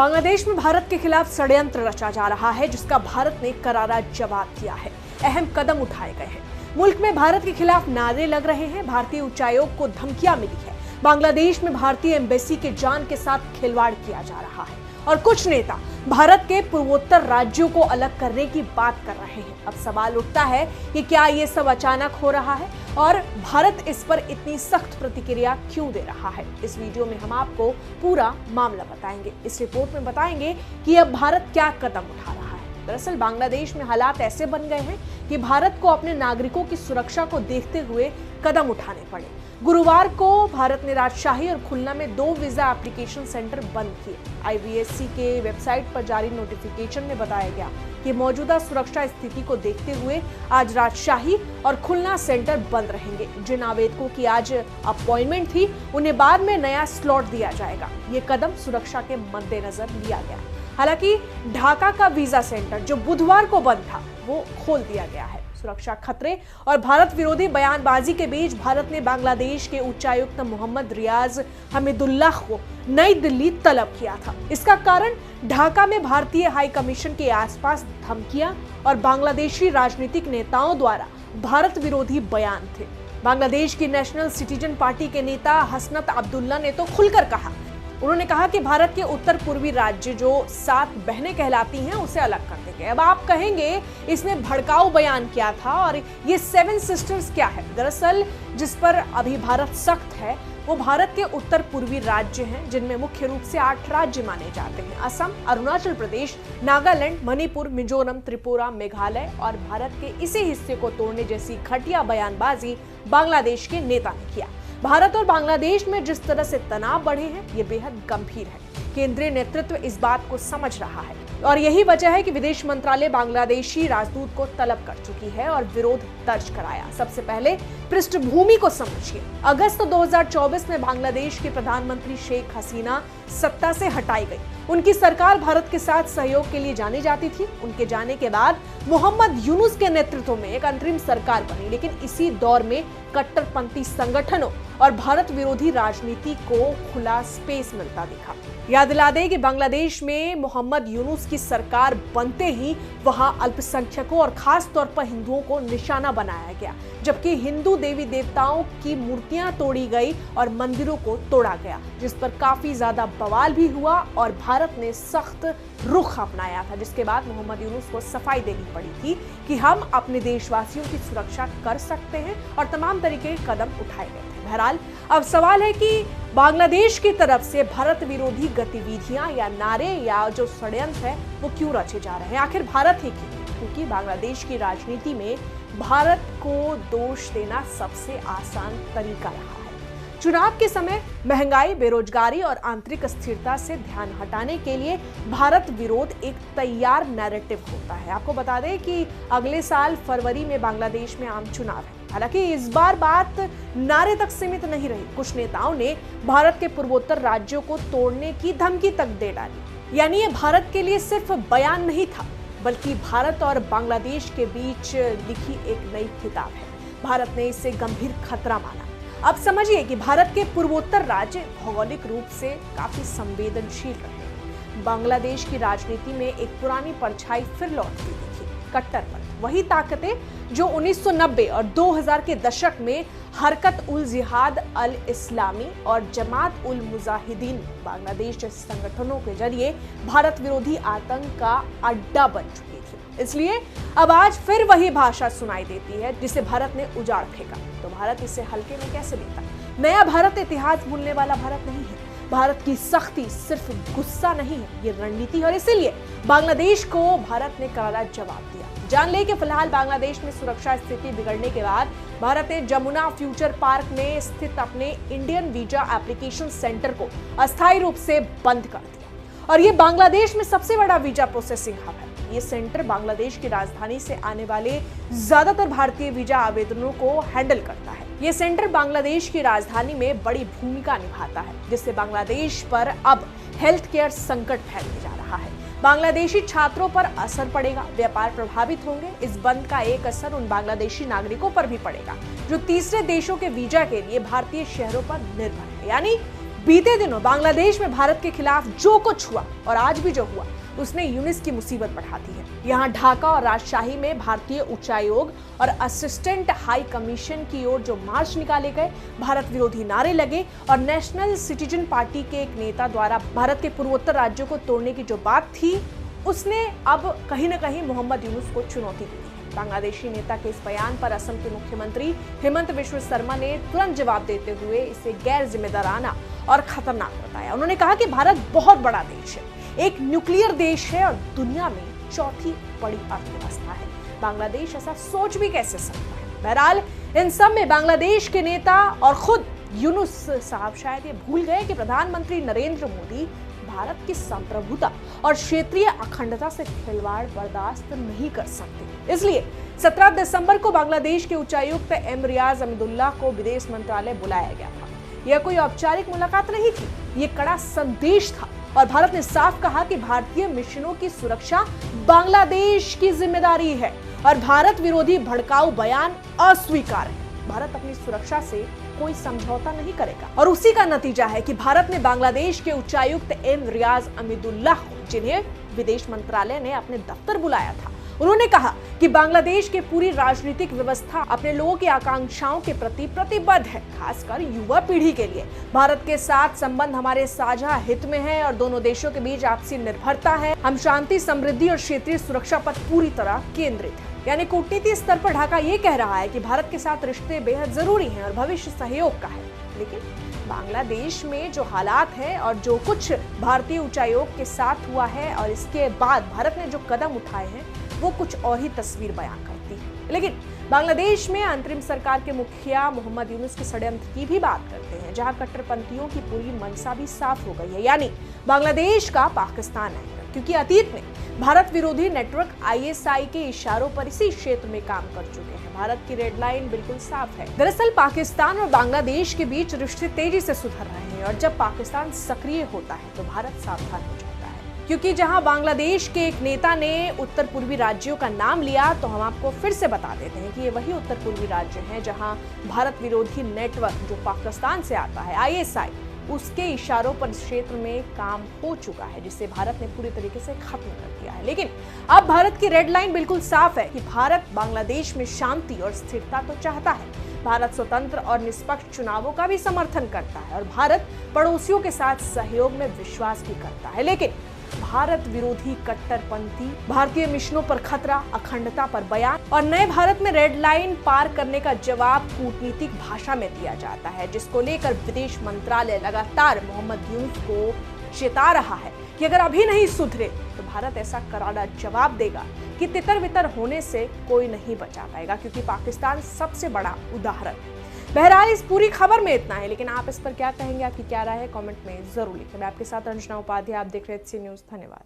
बांग्लादेश में भारत के खिलाफ षड्यंत्र रचा जा रहा है, जिसका भारत ने करारा जवाब दिया है। अहम कदम उठाए गए हैं। मुल्क में भारत के खिलाफ नारे लग रहे हैं। भारतीय उच्चायोग को धमकियां मिली है। बांग्लादेश में भारतीय एम्बेसी के जान के साथ खिलवाड़ किया जा रहा है और कुछ नेता भारत के पूर्वोत्तर राज्यों को अलग करने की बात कर रहे हैं। अब सवाल उठता है कि क्या ये सब अचानक हो रहा है और भारत इस पर इतनी सख्त प्रतिक्रिया क्यों दे रहा है। इस वीडियो में हम आपको पूरा मामला बताएंगे। इस रिपोर्ट में बताएंगे कि अब भारत क्या कदम उठा रहा है। दरअसल बांग्लादेश में हालात ऐसे बन गए हैं कि भारत को अपने नागरिकों की सुरक्षा को देखते हुए कदम उठाने पड़े। गुरुवार को भारत ने राजशाही और खुलना में 2 वीजा एप्लीकेशन सेंटर बंद किए। IVSC के वेबसाइट पर जारी नोटिफिकेशन में बताया गया कि मौजूदा सुरक्षा स्थिति को देखते हुए आज राजशाही और खुलना सेंटर बंद रहेंगे। जिन आवेदकों की आज अपॉइंटमेंट थी, उन्हें बाद में नया स्लॉट दिया जाएगा। ये कदम सुरक्षा के मद्देनजर लिया गया। हालांकि ढाका का वीजा सेंटर जो बुधवार को बंद था, वो खोल दिया गया है। सुरक्षा खतरे और भारत विरोधी बयानबाजी के बीच भारत ने बांग्लादेश के उच्चायुक्त मोहम्मद रियाज हमीदुल्लाह को नई दिल्ली तलब किया था। इसका कारण ढाका में भारतीय हाई कमीशन के आसपास धमकियां और बांग्लादेशी राजनीतिक नेताओं द्वारा भारत विरोधी बयान थे। बांग्लादेश की नेशनल सिटीजन पार्टी के नेता हसनत अब्दुल्ला ने तो खुलकर कहा। उन्होंने कहा कि भारत के उत्तर पूर्वी राज्य जो 7 बहनें कहलाती हैं, उसे अलग कर देंगे। अब आप कहेंगे इसने भड़काऊ बयान किया था और ये 7 सिस्टर्स क्या है। दरअसल जिस पर अभी भारत सख्त है वो भारत के उत्तर पूर्वी राज्य हैं, जिनमें मुख्य रूप से 8 राज्य माने जाते हैं। असम, अरुणाचल प्रदेश, नागालैंड, मणिपुर, मिजोरम, त्रिपुरा, मेघालय और भारत के इसी हिस्से को तोड़ने जैसी घटिया बयानबाजी बांग्लादेश के नेता ने किया। भारत और बांग्लादेश में जिस तरह से तनाव बढ़े हैं, ये बेहद गंभीर है। केंद्रीय नेतृत्व इस बात को समझ रहा है और यही वजह है कि विदेश मंत्रालय बांग्लादेशी राजदूत को तलब कर चुकी है और विरोध दर्ज कराया। सबसे पहले पृष्ठभूमि को समझिए। अगस्त 2024 में बांग्लादेश के प्रधानमंत्री शेख हसीना सत्ता से हटाई गई। उनकी सरकार भारत के साथ सहयोग के लिए जानी जाती थी। उनके जाने के बाद मोहम्मद यूनुस के नेतृत्व में एक अंतरिम सरकार बनी, लेकिन इसी दौर में कट्टरपंथी संगठनों और भारत विरोधी राजनीति को खुला स्पेस मिलता दिखा। याद दिला दें कि बांग्लादेश में मोहम्मद यूनुस की सरकार बनते ही वहां अल्पसंख्यकों और खास तौर पर हिंदुओं को निशाना बनाया गया, जबकि हिंदू देवी देवताओं की मूर्तियां तोड़ी गई और मंदिरों को तोड़ा गया, जिस पर काफी ज्यादा बवाल भी हुआ और भारत ने सख्त रुख अपनाया था, जिसके बाद मोहम्मद यूनुस को सफाई देनी पड़ी थी कि हम अपने देशवासियों की सुरक्षा कर सकते हैं और तमाम तरीके के कदम उठाए गए थे। बहरहाल अब सवाल है कि बांग्लादेश की तरफ से भारत विरोधी गतिविधियां या नारे या जो षड्यंत्र है वो क्यों रचे जा रहे हैं। आखिर भारत ही क्यों? क्योंकि बांग्लादेश की राजनीति में भारत को दोष देना सबसे आसान तरीका रहा है। चुनाव के समय महंगाई, बेरोजगारी और आंतरिक अस्थिरता से ध्यान हटाने के लिए भारत विरोध एक तैयार नैरेटिव होता है। आपको बता दें कि अगले साल फरवरी में बांग्लादेश में आम चुनाव है। हालांकि इस बार बात नारे तक सीमित नहीं रही। कुछ नेताओं ने भारत के पूर्वोत्तर राज्यों को तोड़ने की धमकी तक दे डाली। यानी ये भारत के लिए सिर्फ बयान नहीं था, बल्कि भारत और बांग्लादेश के बीच लिखी एक नई किताब है। भारत ने इसे गंभीर खतरा माना। अब समझिए कि भारत के पूर्वोत्तर राज्य भौगोलिक रूप से काफी संवेदनशील रहे। बांग्लादेश की राजनीति में एक पुरानी परछाई फिर लौटती दिखी, कट्टरपंथ। वही ताकतें जो 1990 और 2000 के दशक में हरकत उल जिहाद अल इस्लामी और जमात उल मुजाहिदीन बांग्लादेश जैसे संगठनों के जरिए भारत विरोधी आतंक का अड्डा बन चुकी थी। इसलिए अब आज फिर वही भाषा सुनाई देती है जिसे भारत ने उजाड़ फेंका। तो भारत इसे हल्के में कैसे लेता? नया भारत इतिहास भूलने वाला भारत नहीं है। भारत की सख्ती सिर्फ गुस्सा नहीं है, ये रणनीति है और इसीलिए बांग्लादेश को भारत ने करारा जवाब दिया। जान ले कि फिलहाल बांग्लादेश में सुरक्षा स्थिति बिगड़ने के बाद भारत ने जमुना फ्यूचर पार्क में स्थित अपने इंडियन वीजा एप्लीकेशन सेंटर को अस्थायी रूप से बंद कर दिया और ये बांग्लादेश में सबसे बड़ा वीजा प्रोसेसिंग हब है। ये सेंटर बांग्लादेश की राजधानी से आने वाले ज्यादातर भारतीय वीजा आवेदनों को हैंडल करता है। ये सेंटर बांग्लादेश की राजधानी में बड़ी भूमिका निभाता है, जिससे बांग्लादेश पर अब हेल्थ केयर संकट फैलने जा रहा है। बांग्लादेशी छात्रों पर असर पड़ेगा, व्यापार प्रभावित होंगे। इस बंद का एक असर उन बांग्लादेशी नागरिकों पर भी पड़ेगा जो तीसरे देशों के वीजा के लिए भारतीय शहरों पर निर्भर है। यानी बीते दिनों बांग्लादेश में भारत के खिलाफ जो कुछ हुआ और आज भी जो हुआ उसने यूनिस की मुसीबत बढ़ा दी है। यहाँ ढाका और राजशाही में भारतीय उच्चायोग और असिस्टेंट हाई कमीशन की ओर जो मार्च निकाले गए, भारत विरोधी नारे लगे और नेशनल सिटीजन पार्टी के एक नेता द्वारा भारत के पूर्वोत्तर राज्यों को तोड़ने की जो बात थी, उसने अब कहीं न कहीं मोहम्मद यूनुस को चुनौती दी है। बांग्लादेशी नेता के इस बयान पर असम के मुख्यमंत्री हेमंत बिस्वा शर्मा ने तुरंत जवाब देते हुए इसे गैर जिम्मेदाराना और खतरनाक बताया। उन्होंने कहा कि भारत बहुत बड़ा देश है, एक न्यूक्लियर देश है और दुनिया में चौथी बड़ी अर्थव्यवस्था है। बांग्लादेश ऐसा सोच भी कैसे सकता है। बहरहाल इन सब में बांग्लादेश के नेता और खुद यूनुस साहब शायद ये भूल गए कि प्रधानमंत्री नरेंद्र मोदी भारत की संप्रभुता और क्षेत्रीय अखंडता से खिलवाड़ बर्दाश्त नहीं कर सकते। इसलिए 17 दिसंबर को बांग्लादेश के उच्चायुक्त एम रियाज अमीदुल्लाह को विदेश मंत्रालय बुलाया गया था। यह कोई औपचारिक मुलाकात नहीं थी, ये कड़ा संदेश था और भारत ने साफ कहा कि भारतीय मिशनों की सुरक्षा बांग्लादेश की जिम्मेदारी है और भारत विरोधी भड़काऊ बयान अस्वीकार्य है। भारत अपनी सुरक्षा से कोई समझौता नहीं करेगा और उसी का नतीजा है कि भारत ने बांग्लादेश के उच्चायुक्त एम रियाज अमीदुल्लाह को, जिन्हें विदेश मंत्रालय ने अपने दफ्तर बुलाया था, उन्होंने कहा कि बांग्लादेश की पूरी राजनीतिक व्यवस्था अपने लोगों की आकांक्षाओं के प्रति प्रतिबद्ध है, खासकर युवा पीढ़ी के लिए। भारत के साथ संबंध हमारे साझा हित में है और दोनों देशों के बीच आपसी निर्भरता है। हम शांति, समृद्धि और क्षेत्रीय सुरक्षा पर पूरी तरह केंद्रित है। यानी कूटनीति स्तर पर ढाका ये कह रहा है कि भारत के साथ रिश्ते बेहद जरूरी हैं और भविष्य सहयोग का है। लेकिन बांग्लादेश में जो हालात है और जो कुछ भारतीय उच्चायोग के साथ हुआ है और इसके बाद भारत ने जो कदम उठाए हैं, वो कुछ और ही तस्वीर बयान करती है। लेकिन बांग्लादेश में अंतरिम सरकार के मुखिया मोहम्मद यूनुस के षड्यंत्र की भी बात करते हैं, जहां कट्टरपंथियों की पूरी मंशा भी साफ हो गई है। यानी बांग्लादेश का पाकिस्तान है, क्योंकि अतीत में भारत विरोधी नेटवर्क ISI के इशारों पर इसी क्षेत्र में काम कर चुके हैं। भारत की रेड लाइन बिल्कुल साफ है। दरअसल पाकिस्तान और बांग्लादेश के बीच रिश्ते तेजी से सुधर रहे हैं और जब पाकिस्तान सक्रिय होता है तो भारत सावधान हो जाता है, क्योंकि जहां बांग्लादेश के एक नेता ने उत्तर पूर्वी राज्यों का नाम लिया, तो हम आपको फिर से बता देते हैं कि ये वही उत्तर पूर्वी राज्य हैं जहां भारत विरोधी नेटवर्क जो पाकिस्तान से आता है ISI, उसके इशारों पर इस क्षेत्र में काम हो चुका है, जिसे भारत ने पूरी तरीके से खत्म कर दिया है। लेकिन अब भारत की रेड लाइन बिल्कुल साफ है कि भारत बांग्लादेश में शांति और स्थिरता तो चाहता है। भारत स्वतंत्र और निष्पक्ष चुनावों का भी समर्थन करता है और भारत पड़ोसियों के साथ सहयोग में विश्वास भी करता है। लेकिन भारत विरोधी कट्टरपंथी, भारतीय मिशनों पर खतरा, अखंडता पर बयान और नए भारत में रेड लाइन पार करने का जवाब कूटनीतिक भाषा में दिया जाता है, जिसको लेकर विदेश मंत्रालय लगातार मोहम्मद यूनुस को चेता रहा है कि अगर अभी नहीं सुधरे तो भारत ऐसा करारा जवाब देगा कि तितर बितर होने से कोई नहीं बचा पाएगा, क्योंकि पाकिस्तान सबसे बड़ा उदाहरण है। बहरहाल इस पूरी खबर में इतना है, लेकिन आप इस पर क्या कहेंगे, आपकी क्या राय है, कमेंट में जरूर लिखें। मैं आपके साथ रंजना उपाध्याय, आप देख रहे हैं HC न्यूज़। धन्यवाद।